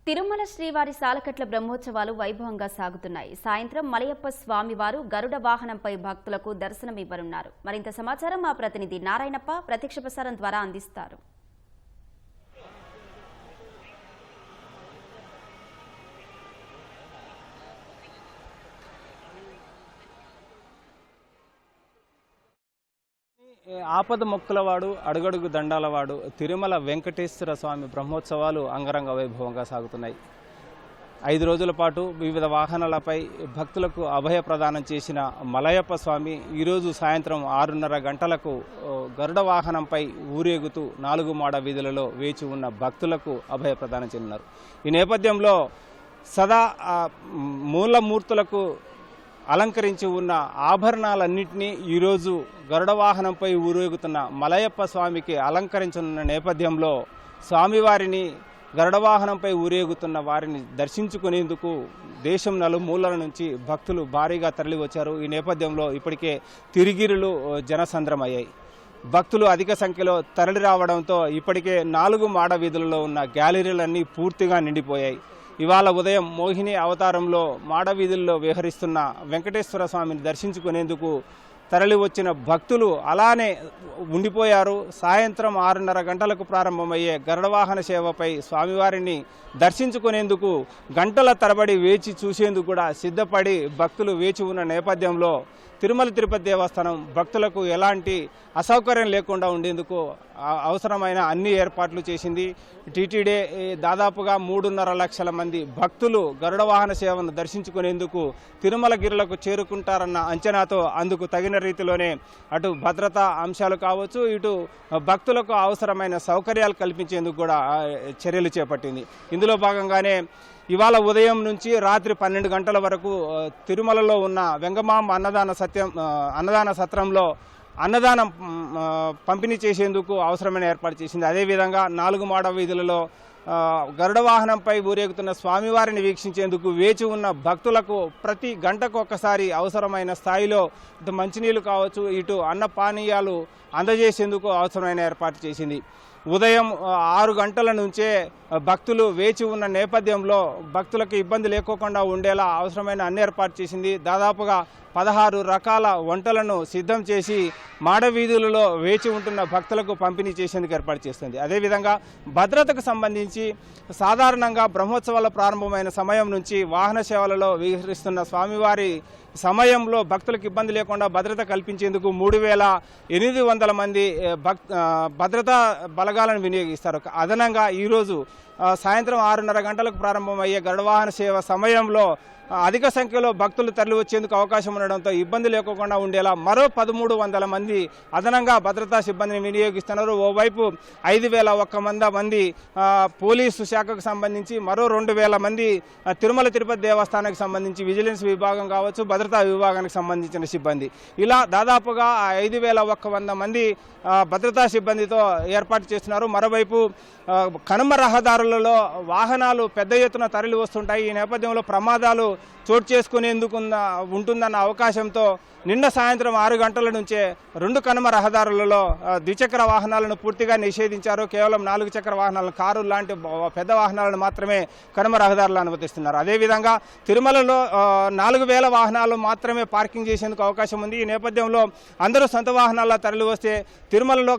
తిరుమల శ్రీవారి సాలకట్ల బ్రహ్మోత్సవాలు వైభవంగా సాగుతున్నాయి. సాయంత్రం మలయప్ప స్వామివారు గరుడ వాహనంపై భక్తులకు దర్శనమివ్వనున్నారు. మరింత సమాచారం మా ప్రతినిధి నారాయణప్ప ప్రత్యక్ష ప్రసారం ద్వారా అందిస్తారు. ఆపద మొక్కులవాడు అడుగడుగు దండాలవాడు తిరుమల వెంకటేశ్వర స్వామి బ్రహ్మోత్సవాలు అంగరంగ వైభవంగా సాగుతున్నాయి. 5 రోజుల పాటు వివిధ వాహనాలపై భక్తులకు అభయ ప్రదానం చేసిన మలయప్ప స్వామి ఈరోజు సాయంత్రం 6:30 గంటలకు గరుడ వాహనంపై ఊరేగుతూ 4 మాడ వీధులలో వేచి ఉన్న భక్తులకు అభయ ప్రదానం చేయనున్నారు. ఈ నేపథ్యంలో సదా మూలమూర్తులకు అలంకరించి ఉన్న ఆభరణాలన్నింటినీ ఈరోజు గరుడ వాహనంపై ఊరేగుతున్న మలయప్ప స్వామికి అలంకరించనున్న నేపథ్యంలో స్వామివారిని గరుడ వాహనంపై ఊరేగుతున్న వారిని దర్శించుకునేందుకు దేశం నలుమూలల నుంచి భక్తులు భారీగా తరలివచ్చారు. ఈ నేపథ్యంలో ఇప్పటికే తిరిగిరులు జనసంద్రమయ్యాయి. భక్తులు అధిక సంఖ్యలో తరలి రావడంతో ఇప్పటికే 4 మాడ వీధులలో ఉన్న గ్యాలరీలన్నీ పూర్తిగా నిండిపోయాయి. ఇవాళ ఉదయం మోహిని అవతారంలో మాడవీధుల్లో విహరిస్తున్న వెంకటేశ్వర స్వామిని దర్శించుకునేందుకు తరలి వచ్చిన భక్తులు అలానే ఉండిపోయారు. సాయంత్రం 6:30 గంటలకు ప్రారంభమయ్యే గరుడవాహన సేవపై స్వామివారిని దర్శించుకునేందుకు గంటల తరబడి వేచి చూసేందుకు కూడా సిద్ధపడి భక్తులు వేచి ఉన్న నేపథ్యంలో తిరుమల తిరుపతి దేవస్థానం భక్తులకు ఎలాంటి అసౌకర్యం లేకుండా ఉండేందుకు అవసరమైన అన్ని ఏర్పాట్లు చేసింది. టీటీడీ దాదాపుగా 3.5 లక్షల మంది భక్తులు గరుడ వాహన సేవను దర్శించుకునేందుకు తిరుమలగిరులకు చేరుకుంటారన్న అంచనాతో అందుకు తగిన రీతిలోనే అటు భద్రతా అంశాలు కావచ్చు, ఇటు భక్తులకు అవసరమైన సౌకర్యాలు కల్పించేందుకు కూడా చర్యలు చేపట్టింది. ఇందులో భాగంగానే ఇవాళ ఉదయం నుంచి రాత్రి 12 గంటల వరకు తిరుమలలో ఉన్న వెంగమాంబ అన్నదాన సత్రంలో అన్నదానం పంపిణీ చేసేందుకు అవసరమైన ఏర్పాటు చేసింది. అదేవిధంగా 4 మాడ వీధులలో గరుడ వాహనంపై ఊరేగుతున్న స్వామివారిని వీక్షించేందుకు వేచి ఉన్న భక్తులకు ప్రతి గంటకు ఒక్కసారి అవసరమైన స్థాయిలో ఇటు మంచినీళ్ళు కావచ్చు, ఇటు అన్న పానీయాలు అందజేసేందుకు అవసరమైన ఏర్పాటు చేసింది. ఉదయం 6 గంటల నుంచే భక్తులు వేచి ఉన్న నేపథ్యంలో భక్తులకు ఇబ్బంది లేకోకుండా ఉండేలా అవసరమైన అన్ని ఏర్పాటు చేసింది. దాదాపుగా 16 రకాల వంటలను సిద్ధం చేసి మాడవీధులలో వేచి ఉంటున్న భక్తులకు పంపిణీ చేసేందుకు ఏర్పాటు చేస్తుంది. అదేవిధంగా భద్రతకు సంబంధించి సాధారణంగా బ్రహ్మోత్సవాల ప్రారంభమైన సమయం నుంచి వాహన సేవలలో విహరిస్తున్న స్వామివారి సమయంలో భక్తులకు ఇబ్బంది లేకుండా భద్రత కల్పించేందుకు 3800 మంది భద్రతా బలగాలను వినియోగిస్తారు. అదనంగా ఈరోజు సాయంత్రం 6:30 గంటలకు ప్రారంభమయ్యే గరుడవాహన సేవ సమయంలో అధిక సంఖ్యలో భక్తులు తరలి వచ్చేందుకు అవకాశం ఉండడంతో ఇబ్బంది లేకుండా ఉండేలా మరో 1300 మంది అదనంగా భద్రతా సిబ్బందిని వినియోగిస్తున్నారు. ఓవైపు 5001 మంది పోలీసు శాఖకు సంబంధించి, మరో 2000 మంది తిరుమల తిరుపతి దేవస్థానానికి సంబంధించి విజిలెన్స్ విభాగం కావచ్చు, భద్రతా విభాగానికి సంబంధించిన సిబ్బంది, ఇలా దాదాపుగా 5100 మంది భద్రతా సిబ్బందితో ఏర్పాటు చేస్తున్నారు. మరోవైపు కనుమ రహదారులలో వాహనాలు పెద్ద ఎత్తున తరలి వస్తుంటాయి. ఈ నేపథ్యంలో ప్రమాదాలు చోటు చేసుకునేందుకు ఉంటుందన్న అవకాశంతో నిన్న సాయంత్రం 6 గంటల నుంచే 2 కనుమ రహదారులలో ద్విచక్ర వాహనాలను పూర్తిగా నిషేధించారు. కేవలం 4 చక్ర వాహనాలను, కారు లాంటి పెద్ద వాహనాలను మాత్రమే కనుమ రహదారులు అనుమతిస్తున్నారు. అదేవిధంగా తిరుమలలో 4000 వాహనాలు మాత్రమే పార్కింగ్ చేసేందుకు అవకాశం ఉంది. ఈ నేపథ్యంలో అందరూ సొంత వాహనాల్లో తరలి వస్తే తిరుమలలో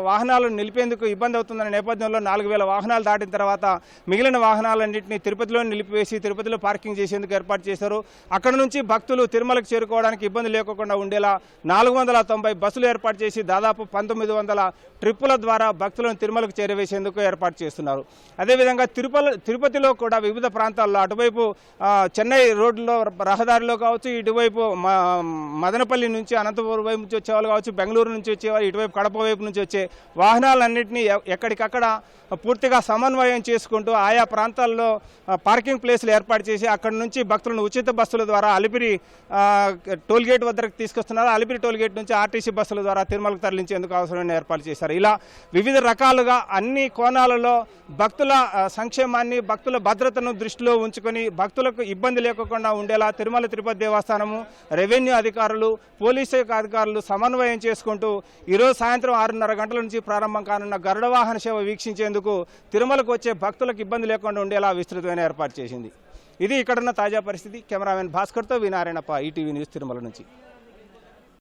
వాహనాలను నిలిపేందుకు ఇబ్బంది అవుతుందనే నేపథ్యంలో 4000 వాహనాలు దాటిన తర్వాత మిగిలిన వాహనాలన్నింటినీ తిరుపతిలో నిలిపివేసి తిరుపతిలో పార్కింగ్ చేసేందుకు ఏర్పాటు చేశారు. అక్కడ నుంచి భక్తులు తిరుమలకు చేరుకోవడానికి ఇబ్బంది లేకుండా ఉండేలా 490 బస్సులు ఏర్పాటు చేసి దాదాపు 1900 ట్రిప్పుల ద్వారా భక్తులను తిరుమలకు చేరవేసేందుకు ఏర్పాటు చేస్తున్నారు. అదేవిధంగా తిరుపతిలో కూడా వివిధ ప్రాంతాల్లో అటువైపు చెన్నై రోడ్లో రహదారిలో కావచ్చు, ఇటువైపు మదనపల్లి నుంచి అనంతపురం వైపు నుంచి వచ్చేవాళ్ళు కావచ్చు, బెంగళూరు నుంచి వచ్చేవాళ్ళు, ఇటువైపు కడప వైపు నుంచి వచ్చే వాహనాలన్నింటినీ ఎక్కడికక్కడ పూర్తిగా సమన్వయం చేసుకుంటూ ఆయా ప్రాంతాల్లో పార్కింగ్ ప్లేసులు ఏర్పాటు చేసి అక్కడి నుంచి భక్తులను ఉచిత బస్సుల ద్వారా అలిపిరి టోల్గేట్ వద్దకు తీసుకొస్తున్నారు. అలిపిరి టోల్గేట్ నుంచి ఆర్టీసీ బస్సుల ద్వారా తిరుమలకు తరలించేందుకు అవసరమైన ఏర్పాట్లు చేశారు. ఇలా వివిధ రకాలుగా అన్ని కోణాలలో భక్తుల సంక్షేమాన్ని, భక్తుల భద్రతను దృష్టిలో ఉంచుకొని భక్తులకు ఇబ్బంది లేకుండా ఉండేలా తిరుమల తిరుపతి దేవస్థానము, రెవెన్యూ అధికారులు, పోలీసు అధికారులు సమన్వయం చేసుకుంటూ ఈరోజు సాయంత్రం 6:30 గంటల నుంచి ప్రారంభం కానున్న గరుడ వాహన సేవ వీక్షించేందుకు తిరుమలకు వచ్చే భక్తులకు ఇబ్బంది లేకుండా ఉండేలా విస్తృతమైన ఏర్పాటు చేసింది. ఇది ఇక్కడున్న తాజా పరిస్థితి. కెమెరామెన్ భాస్కర్తో వి నారాయణప్ప, ఈటీవీ న్యూస్, తిరుమల నుంచి.